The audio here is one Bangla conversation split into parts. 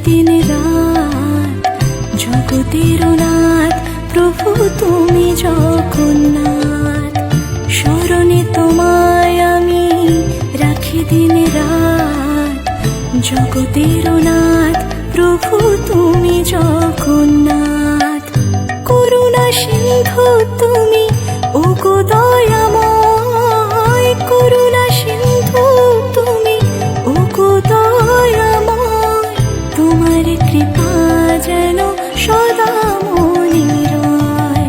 দিন রাত জগতের নাথ প্রভু তুমি জগন্নাথ। স্মরণে তোমায় আমি রাখি দিন রাত জগতের নাথ প্রভু তুমি জগন্নাথ। করুণা সিন্ধু তুমি ওগো দয়াময়, করুণা সিন্ধু তুমি ওগো দয়াময়। তোমার কৃপা যেন সদা মনে রয়।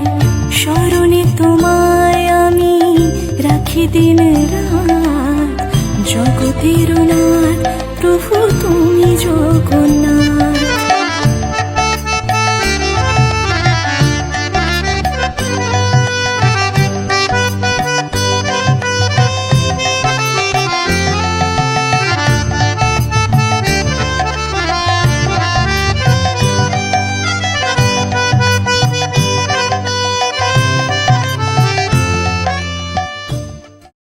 স্মরণে তোমায় আমি রাখি দিন রাত জগতের নাথ প্রভু তুমি জগন্নাথ।